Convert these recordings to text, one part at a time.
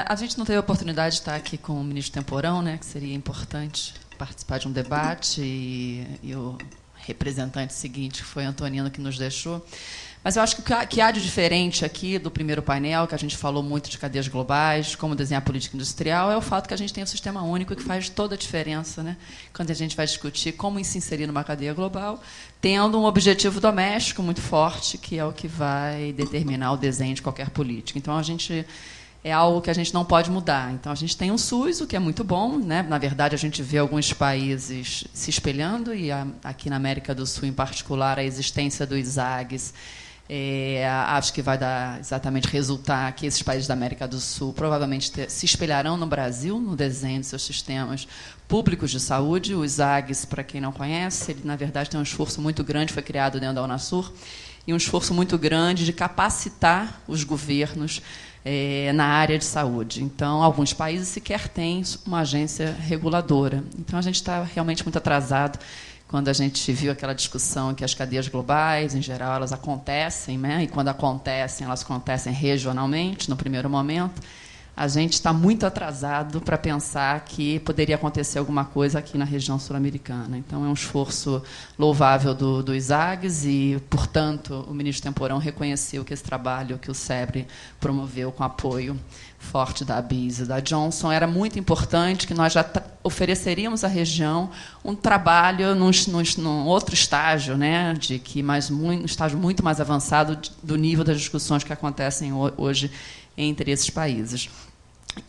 A gente não teve a oportunidade de estar aqui com o ministro Temporão, né, que seria importante participar de um debate, e o representante seguinte, que foi Antonino, que nos deixou. Mas eu acho que o que há de diferente aqui do primeiro painel, que a gente falou muito de cadeias globais, como desenhar política industrial, é o fato que a gente tem um sistema único que faz toda a diferença, né? Quando a gente vai discutir como se inserir numa cadeia global, tendo um objetivo doméstico muito forte, que é o que vai determinar o desenho de qualquer política. Então, é algo que a gente não pode mudar. Então, a gente tem um SUS, o que é muito bom, né? Na verdade, a gente vê alguns países se espelhando, e aqui na América do Sul, em particular, a existência dos ISAGs, acho que vai dar exatamente resultar que esses países da América do Sul provavelmente se espelharão no Brasil, no desenho de seus sistemas públicos de saúde. O ISAGs, para quem não conhece, ele, na verdade, tem um esforço muito grande, foi criado dentro da Unasur, e um esforço muito grande de capacitar os governos na área de saúde. Então, alguns países sequer têm uma agência reguladora. Então, a gente está realmente muito atrasado. Quando a gente viu aquela discussão que as cadeias globais, em geral, elas acontecem, né? E quando acontecem, elas acontecem regionalmente, no primeiro momento, a gente está muito atrasado para pensar que poderia acontecer alguma coisa aqui na região sul-americana. Então, é um esforço louvável do ISAGs e, portanto, o ministro Temporão reconheceu que esse trabalho que o SEBRE promoveu com apoio forte da ABIS e da Johnson era muito importante, que nós já ofereceríamos à região um trabalho num outro estágio, né, um estágio muito mais avançado do nível das discussões que acontecem hoje entre esses países.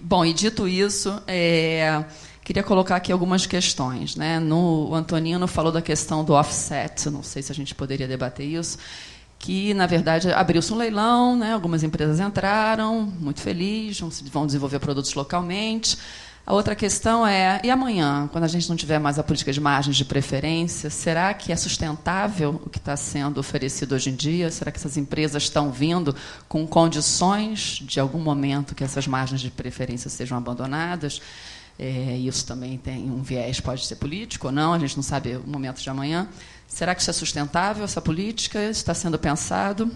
Bom, e dito isso, queria colocar aqui algumas questões, né? O Antonino falou da questão do offset, não sei se a gente poderia debater isso, que, na verdade, abriu-se um leilão, né? Algumas empresas entraram, muito felizes, vão desenvolver produtos localmente. A outra questão e amanhã, quando a gente não tiver mais a política de margens de preferência, será que é sustentável o que está sendo oferecido hoje em dia? Será que essas empresas estão vindo com condições, de algum momento, que essas margens de preferência sejam abandonadas? Isso também tem um viés, pode ser político ou não, a gente não sabe o momento de amanhã. Será que isso é sustentável, essa política? Está sendo pensado?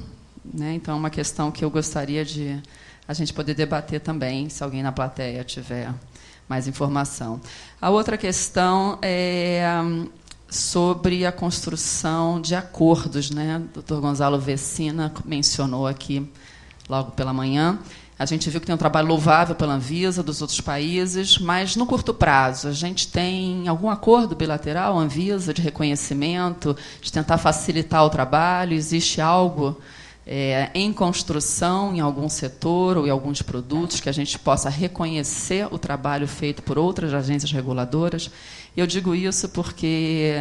Né? Então, é uma questão que eu gostaria de a gente poder debater também, se alguém na plateia tiver mais informação. A outra questão é sobre a construção de acordos, né? O Dr. Gonzalo Vecina mencionou aqui logo pela manhã. A gente viu que tem um trabalho louvável pela Anvisa, dos outros países, mas, no curto prazo, a gente tem algum acordo bilateral, Anvisa, de reconhecimento, de tentar facilitar o trabalho? Existe algo em construção em algum setor ou em alguns produtos que a gente possa reconhecer o trabalho feito por outras agências reguladoras? Eu digo isso porque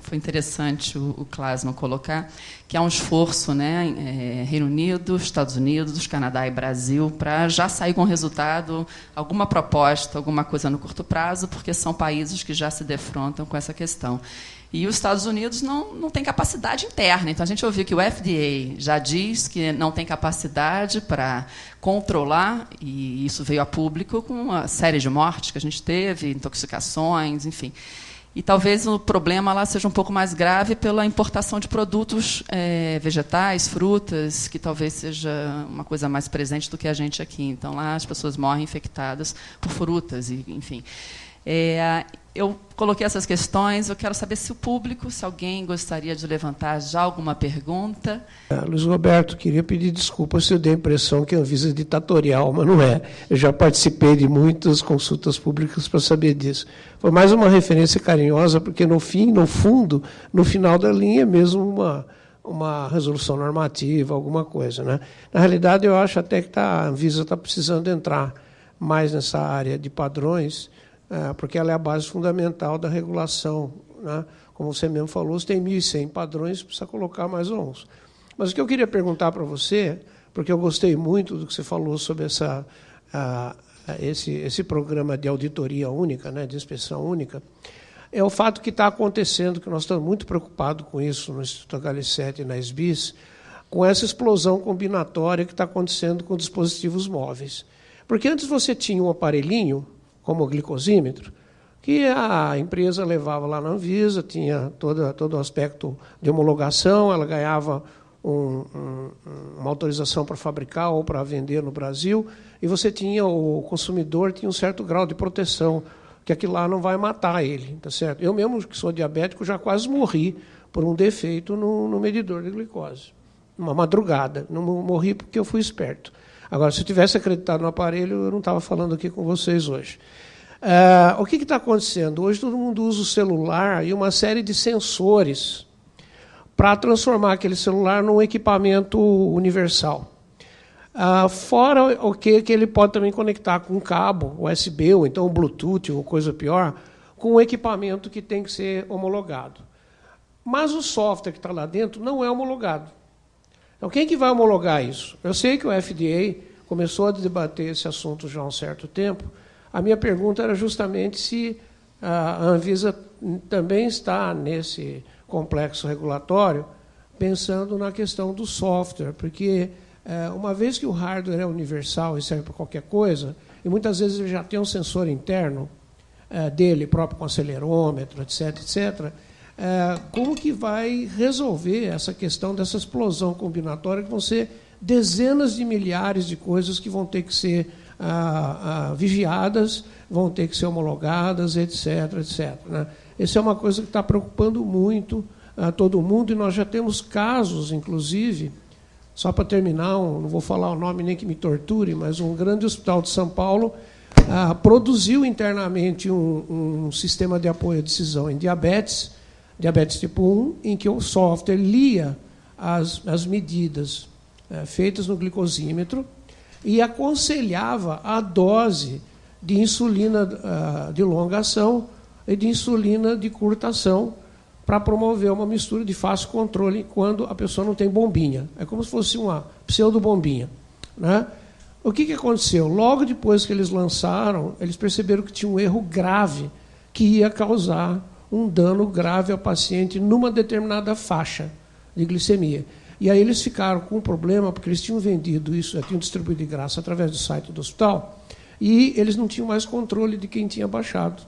foi interessante o Klasman colocar que há um esforço, né, Reino Unido, Estados Unidos, Canadá e Brasil, para já sair com resultado, alguma proposta, alguma coisa no curto prazo, porque são países que já se defrontam com essa questão. E os Estados Unidos não têm capacidade interna. Então, a gente ouviu que o FDA já diz que não tem capacidade para controlar, e isso veio a público com uma série de mortes que a gente teve, intoxicações, enfim. E talvez o problema lá seja um pouco mais grave pela importação de produtos vegetais, frutas, que talvez seja uma coisa mais presente do que a gente aqui. Então, lá as pessoas morrem infectadas por frutas, e, enfim. Eu coloquei essas questões, eu quero saber se o público, se alguém gostaria de levantar já alguma pergunta. Luiz Roberto, queria pedir desculpas se eu dei a impressão que a Anvisa é ditatorial, mas não é. Eu já participei de muitas consultas públicas para saber disso. Foi mais uma referência carinhosa, porque, no fundo, no final da linha, é mesmo uma resolução normativa, alguma coisa, né? Na realidade, eu acho até que a Anvisa está precisando entrar mais nessa área de padrões, porque ela é a base fundamental da regulação, né? Como você mesmo falou, você tem 1.100 padrões, precisa colocar mais uns. Mas o que eu queria perguntar para você, porque eu gostei muito do que você falou sobre esse programa de auditoria única, né, de inspeção única, é o fato que está acontecendo, que nós estamos muito preocupados com isso no Instituto HL7 e na SBIS, com essa explosão combinatória que está acontecendo com dispositivos móveis. Porque antes você tinha um aparelhinho, como o glicosímetro, que a empresa levava lá na Anvisa, tinha todo o aspecto de homologação, ela ganhava uma autorização para fabricar ou para vender no Brasil, e você tinha, o consumidor tinha um certo grau de proteção, que aquilo lá não vai matar ele, tá certo? Eu mesmo, que sou diabético, já quase morri por um defeito no medidor de glicose. Uma madrugada. Não morri porque eu fui esperto. Agora, se eu tivesse acreditado no aparelho, eu não estava falando aqui com vocês hoje. O que está acontecendo? Hoje todo mundo usa o celular e uma série de sensores para transformar aquele celular num equipamento universal. Fora o que ele pode também conectar com um cabo USB, ou então um Bluetooth, ou coisa pior, com um equipamento que tem que ser homologado. Mas o software que está lá dentro não é homologado. Então, quem que vai homologar isso? Eu sei que o FDA começou a debater esse assunto já há um certo tempo. A minha pergunta era justamente se a Anvisa também está nesse complexo regulatório, pensando na questão do software, porque uma vez que o hardware é universal e serve para qualquer coisa, e muitas vezes ele já tem um sensor interno dele próprio, com acelerômetro, etc., etc., como que vai resolver essa questão dessa explosão combinatória, que vão ser dezenas de milhares de coisas que vão ter que ser vigiadas, vão ter que ser homologadas, etc., etc., né? Essa é uma coisa que está preocupando muito todo mundo, e nós já temos casos, inclusive, só para terminar, não vou falar o nome nem que me torture, mas um grande hospital de São Paulo produziu internamente um sistema de apoio à decisão em diabetes tipo 1, em que o software lia as medidas feitas no glicosímetro e aconselhava a dose de insulina de longa ação e de insulina de curta ação, para promover uma mistura de fácil controle quando a pessoa não tem bombinha. É como se fosse uma pseudo-bombinha, né? O que aconteceu? Logo depois que eles lançaram, eles perceberam que tinha um erro grave que ia causar um dano grave ao paciente numa determinada faixa de glicemia. E aí eles ficaram com um problema, porque eles tinham vendido isso, tinham distribuído de graça através do site do hospital, e eles não tinham mais controle de quem tinha baixado.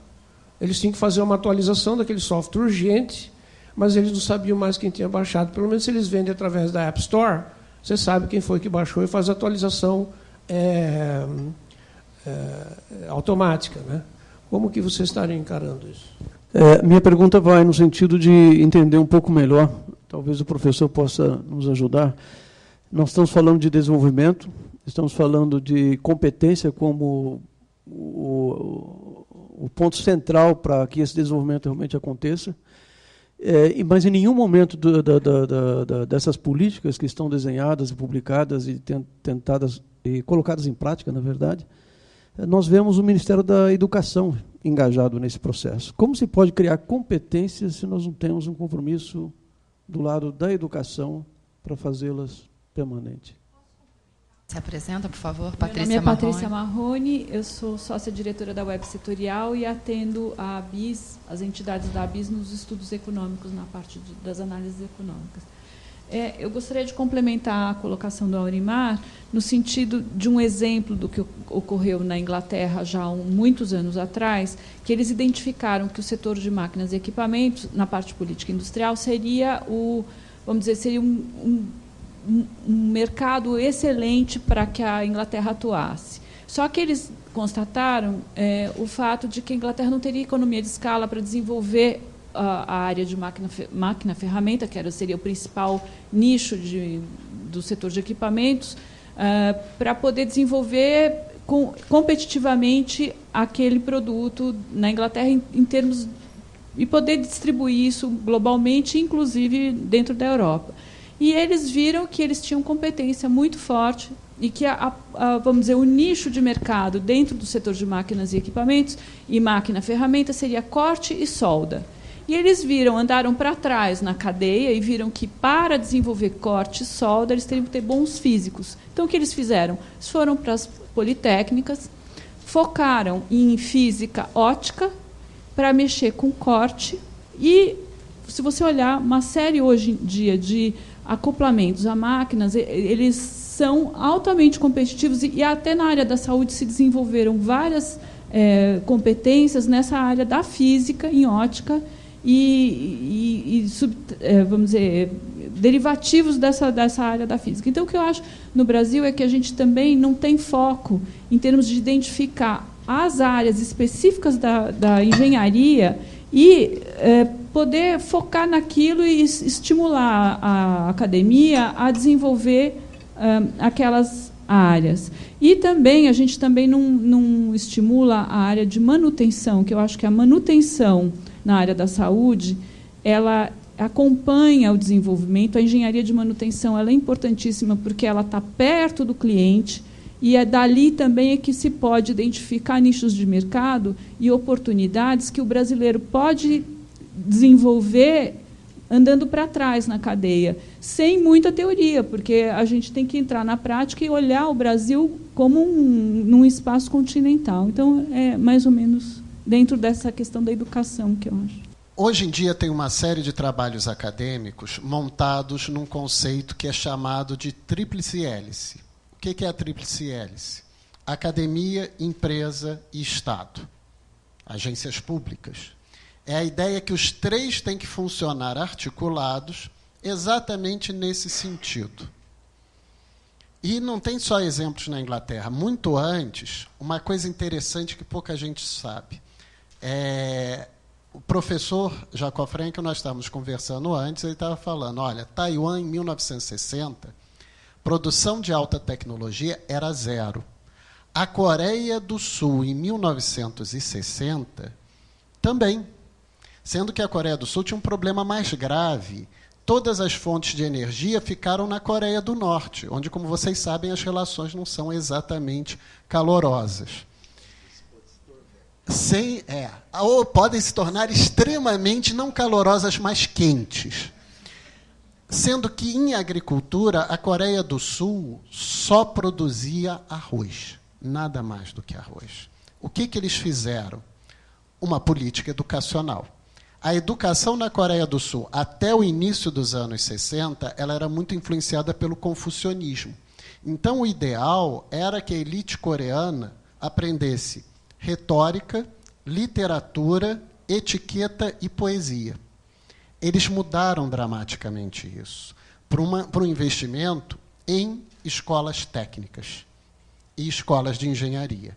Eles tinham que fazer uma atualização daquele software urgente, mas eles não sabiam mais quem tinha baixado. Pelo menos se eles vendem através da App Store, você sabe quem foi que baixou e faz a atualização automática, né? Como que você estaria encarando isso? Minha pergunta vai no sentido de entender um pouco melhor, talvez o professor possa nos ajudar. Nós estamos falando de desenvolvimento, estamos falando de competência como o ponto central para que esse desenvolvimento realmente aconteça, mas em nenhum momento dessas políticas que estão desenhadas e publicadas e tentadas e colocadas em prática, na verdade, nós vemos o Ministério da Educação engajado nesse processo. Como se pode criar competências se nós não temos um compromisso do lado da educação para fazê-las permanentes? Se apresenta, por favor, Patrícia Marrone. Meu nome é Patrícia Marrone, eu sou sócia-diretora da Web Setorial e atendo a ABIS, as entidades da ABIS, nos estudos econômicos, na parte das análises econômicas. Eu gostaria de complementar a colocação do Aurimar no sentido de um exemplo do que ocorreu na Inglaterra já há muitos anos atrás, que eles identificaram que o setor de máquinas e equipamentos, na parte política industrial, seria um mercado excelente para que a Inglaterra atuasse. Só que eles constataram o fato de que a Inglaterra não teria economia de escala para desenvolver a área de máquina-ferramenta, que seria o principal nicho do setor de equipamentos, para poder desenvolver competitivamente aquele produto na Inglaterra em termos e poder distribuir isso globalmente, inclusive dentro da Europa. E eles viram que eles tinham competência muito forte e que, vamos dizer, o nicho de mercado dentro do setor de máquinas e equipamentos e máquina-ferramenta seria corte e solda. E eles andaram para trás na cadeia e viram que, para desenvolver corte e solda, eles teriam que ter bons físicos. Então, o que eles fizeram? Eles foram para as politécnicas, focaram em física ótica para mexer com corte e, se você olhar, uma série hoje em dia de acoplamentos a máquinas, eles são altamente competitivos e até na área da saúde se desenvolveram várias competências nessa área da física em ótica vamos dizer, derivativos dessa área da física. Então, o que eu acho no Brasil é que a gente também não tem foco em termos de identificar as áreas específicas da engenharia e poder focar naquilo e estimular a academia a desenvolver aquelas áreas. E também a gente também não estimula a área de manutenção, que eu acho que a manutenção na área da saúde, ela acompanha o desenvolvimento. A engenharia de manutenção ela é importantíssima porque ela está perto do cliente e é dali também que se pode identificar nichos de mercado e oportunidades que o brasileiro pode desenvolver andando para trás na cadeia, sem muita teoria, porque a gente tem que entrar na prática e olhar o Brasil como num espaço continental. Então, é mais ou menos dentro dessa questão da educação que eu acho. Hoje em dia tem uma série de trabalhos acadêmicos montados num conceito que é chamado de tríplice hélice. O que é a tríplice hélice? Academia, empresa e Estado. Agências públicas. É a ideia que os três têm que funcionar articulados exatamente nesse sentido. E não tem só exemplos na Inglaterra. Muito antes, uma coisa interessante que pouca gente sabe. O professor Jacob Frank, nós estávamos conversando antes, ele estava falando, olha, Taiwan, em 1960, produção de alta tecnologia era 0. A Coreia do Sul, em 1960, também. Sendo que a Coreia do Sul tinha um problema mais grave. Todas as fontes de energia ficaram na Coreia do Norte, onde, como vocês sabem, as relações não são exatamente calorosas. Ou podem se tornar extremamente não calorosas, mas quentes. Sendo que, em agricultura, a Coreia do Sul só produzia arroz, nada mais do que arroz. O que eles fizeram? Uma política educacional. A educação na Coreia do Sul, até o início dos anos 60, ela era muito influenciada pelo confucionismo. Então, o ideal era que a elite coreana aprendesse retórica, literatura, etiqueta e poesia. Eles mudaram dramaticamente isso para um investimento em escolas técnicas e escolas de engenharia.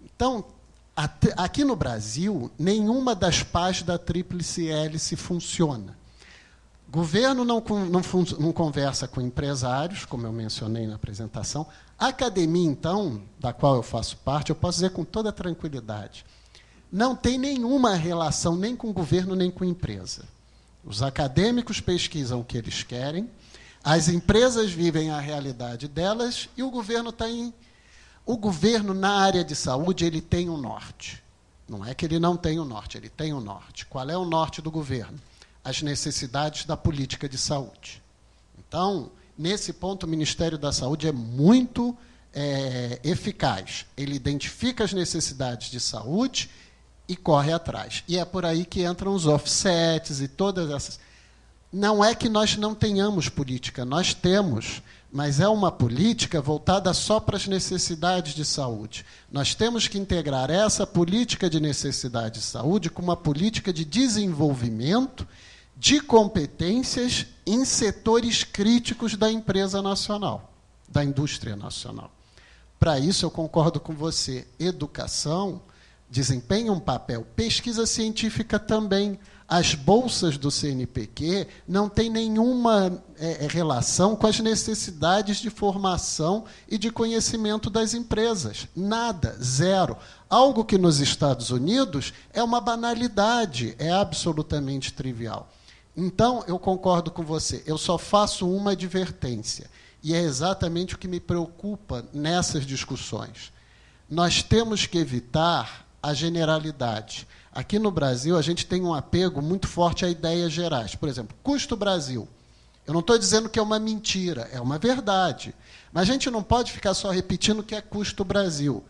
Então, aqui no Brasil, nenhuma das pás da tríplice hélice funciona. Governo não conversa com empresários, como eu mencionei na apresentação. A academia, então, da qual eu faço parte, eu posso dizer com toda tranquilidade, não tem nenhuma relação nem com o governo, nem com a empresa. Os acadêmicos pesquisam o que eles querem, as empresas vivem a realidade delas e o governo está em... O governo, na área de saúde, ele tem um norte. Não é que ele não tem um norte, ele tem um norte. Qual é o norte do governo? As necessidades da política de saúde. Então, nesse ponto, o Ministério da Saúde é muito eficaz. Ele identifica as necessidades de saúde e corre atrás. E é por aí que entram os offsets e todas essas... Não é que nós não tenhamos política, nós temos, mas é uma política voltada só para as necessidades de saúde. Nós temos que integrar essa política de necessidade de saúde com uma política de desenvolvimento de competências em setores críticos da empresa nacional, da indústria nacional. Para isso, eu concordo com você. Educação desempenha um papel. Pesquisa científica também. As bolsas do CNPq não têm nenhuma relação com as necessidades de formação e de conhecimento das empresas. Nada, zero. Algo que nos Estados Unidos é uma banalidade, é absolutamente trivial. Então, eu concordo com você. Eu só faço uma advertência, e é exatamente o que me preocupa nessas discussões. Nós temos que evitar a generalidade. Aqui no Brasil, a gente tem um apego muito forte a ideias gerais. Por exemplo, custo Brasil. Eu não estou dizendo que é uma mentira, é uma verdade. Mas a gente não pode ficar só repetindo que é custo Brasil.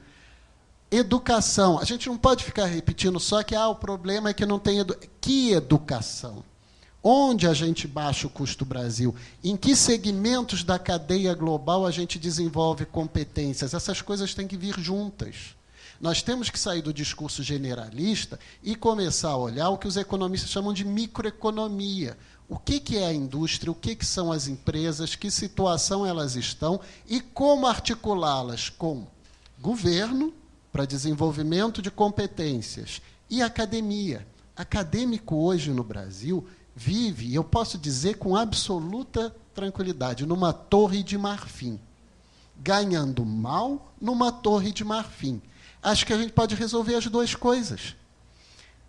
Educação. A gente não pode ficar repetindo só que o problema é que não tem Que educação? Onde a gente baixa o custo Brasil? Em que segmentos da cadeia global a gente desenvolve competências? Essas coisas têm que vir juntas. Nós temos que sair do discurso generalista e começar a olhar o que os economistas chamam de microeconomia. O que é a indústria, o que são as empresas, que situação elas estão e como articulá-las com governo, para desenvolvimento de competências, e academia. Acadêmico hoje no Brasil vive, eu posso dizer com absoluta tranquilidade, numa torre de marfim, ganhando mal numa torre de marfim. Acho que a gente pode resolver as duas coisas.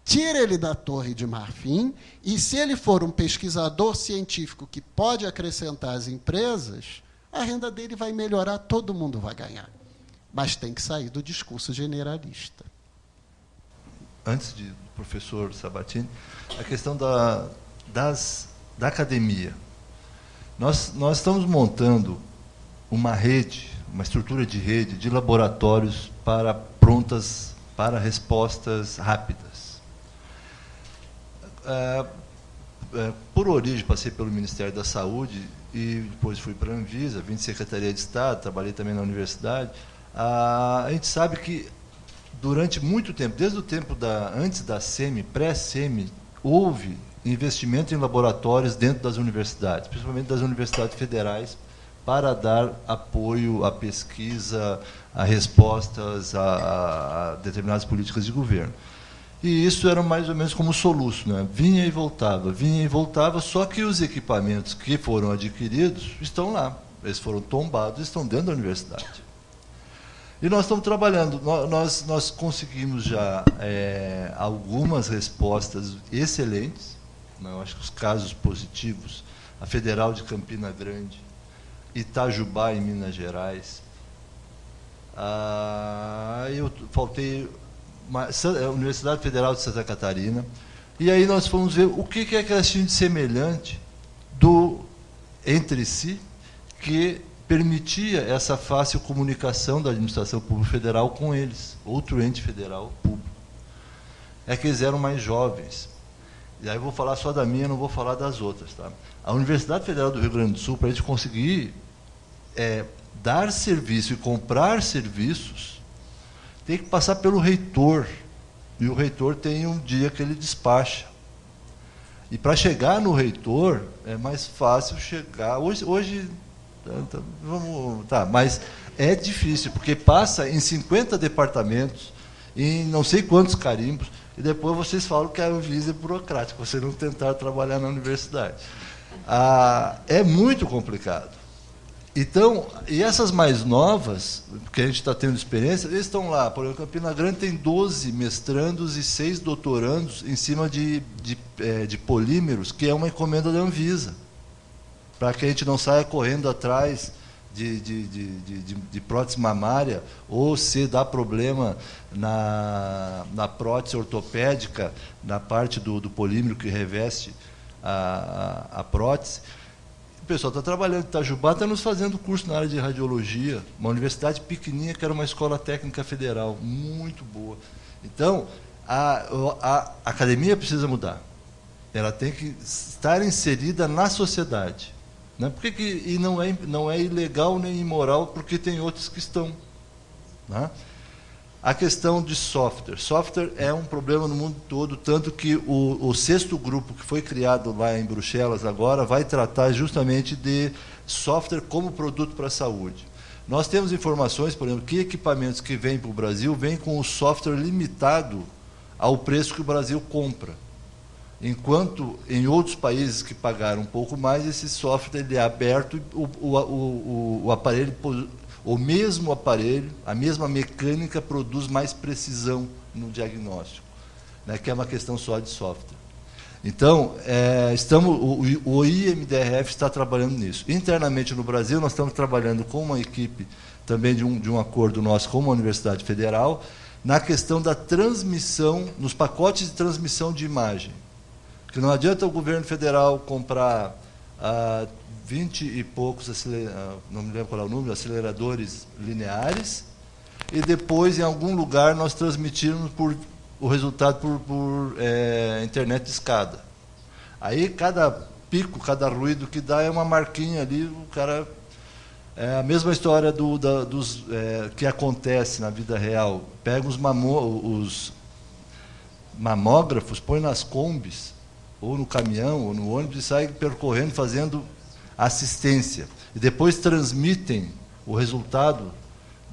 Tira ele da torre de marfim e, se ele for um pesquisador científico que pode acrescentar às empresas, a renda dele vai melhorar, todo mundo vai ganhar. Mas tem que sair do discurso generalista. Antes do professor Sabatini, a questão da academia. Nós estamos montando uma rede, uma estrutura de rede de laboratórios para respostas rápidas. Por origem, passei pelo Ministério da Saúde e depois fui para a Anvisa, vim de Secretaria de Estado, trabalhei também na universidade. A gente sabe que, durante muito tempo, desde o tempo antes da SEMI, pré-SEMI, houve investimento em laboratórios dentro das universidades, principalmente das universidades federais, para dar apoio à pesquisa, a respostas a determinadas políticas de governo. E isso era mais ou menos como soluço, né? Vinha e voltava, só que os equipamentos que foram adquiridos estão lá. Eles foram tombados, estão dentro da universidade. E nós estamos trabalhando, nós conseguimos já algumas respostas excelentes, né? Eu acho que os casos positivos, a Federal de Campina Grande, Itajubá, em Minas Gerais, eu faltei a Universidade Federal de Santa Catarina, e aí nós fomos ver o que é que elas tinham de semelhante entre si, que permitia essa fácil comunicação da administração pública federal com eles, outro ente federal público. É que eles eram mais jovens. E aí eu vou falar só da minha, não vou falar das outras. Tá? A Universidade Federal do Rio Grande do Sul, para a gente conseguir dar serviço e comprar serviços, tem que passar pelo reitor, e o reitor tem um dia que ele despacha. E para chegar no reitor, é mais fácil chegar... Hoje mas é difícil, porque passa em 50 departamentos, em não sei quantos carimbos, e depois vocês falam que a Anvisa é burocrática, vocês não tentaram trabalhar na universidade. É muito complicado. Então, e essas mais novas, que a gente está tendo experiência, eles estão lá. Por exemplo, Campina Grande tem 12 mestrandos e 6 doutorandos em cima de polímeros, que é uma encomenda da Anvisa, para que a gente não saia correndo atrás de prótese mamária, ou se dá problema na prótese ortopédica, na parte do polímero que reveste a prótese. O pessoal está trabalhando em Itajubá, está nos fazendo curso na área de radiologia, uma universidade pequenininha, que era uma escola técnica federal, muito boa. Então, a academia precisa mudar. Ela tem que estar inserida na sociedade. Né? E não é ilegal nem imoral, porque tem outros que estão. Né? A questão de software. Software é um problema no mundo todo, tanto que o 6º grupo, que foi criado lá em Bruxelas agora, vai tratar justamente de software como produto para a saúde. Nós temos informações, por exemplo, que equipamentos que vêm para o Brasil vêm com o software limitado ao preço que o Brasil compra. Enquanto em outros países que pagaram um pouco mais, esse software ele é aberto, o aparelho... O mesmo aparelho, a mesma mecânica produz mais precisão no diagnóstico, né, que é uma questão só de software. Então, o IMDRF está trabalhando nisso. Internamente no Brasil, nós estamos trabalhando com uma equipe também de um acordo nosso com uma universidade federal, na questão da transmissão, nos pacotes de transmissão de imagem. Que não adianta o governo federal comprar 20 e poucos, não me lembro qual é o número, aceleradores lineares, e depois, em algum lugar, nós transmitirmos o resultado por internet de escada. Aí, cada pico, cada ruído que dá é uma marquinha ali, o cara... É a mesma história que acontece na vida real. Pega os mamógrafos, põe nas combis, ou no caminhão, ou no ônibus, e saem percorrendo, fazendo assistência. E depois transmitem o resultado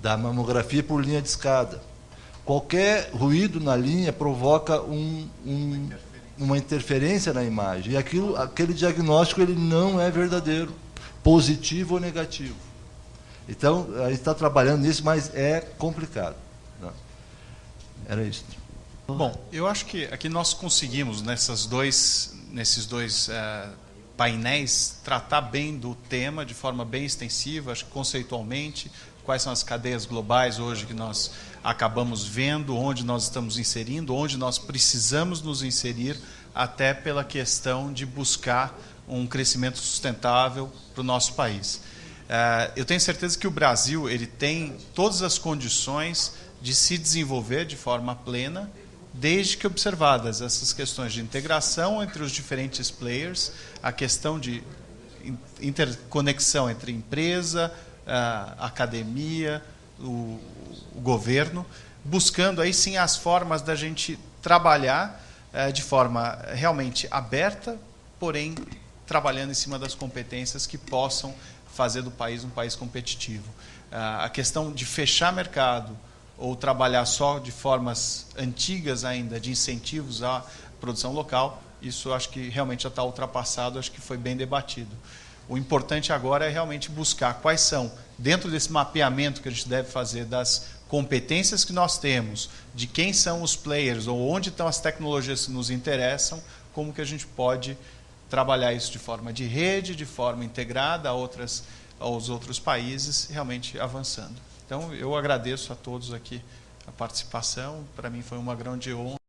da mamografia por linha de escada. Qualquer ruído na linha provoca uma interferência na imagem. E aquele diagnóstico ele não é verdadeiro, positivo ou negativo. Então, a gente está trabalhando nisso, mas é complicado. Era isso. Bom, eu acho que aqui nós conseguimos, nesses dois painéis, tratar bem do tema de forma bem extensiva, acho que conceitualmente, quais são as cadeias globais hoje que nós acabamos vendo, onde nós estamos inserindo, onde nós precisamos nos inserir, até pela questão de buscar um crescimento sustentável para o nosso país. Eu tenho certeza que o Brasil ele tem todas as condições de se desenvolver de forma plena, desde que observadas essas questões de integração entre os diferentes players, a questão de interconexão entre empresa, academia, o governo, buscando aí sim as formas da gente trabalhar de forma realmente aberta, porém trabalhando em cima das competências que possam fazer do país um país competitivo. A questão de fechar mercado ou trabalhar só de formas antigas ainda, de incentivos à produção local, isso eu acho que realmente já está ultrapassado, acho que foi bem debatido. O importante agora é realmente buscar quais são, dentro desse mapeamento que a gente deve fazer das competências que nós temos, de quem são os players ou onde estão as tecnologias que nos interessam, como que a gente pode trabalhar isso de forma de rede, de forma integrada aos outros países, realmente avançando. Então, eu agradeço a todos aqui a participação, para mim foi uma grande honra.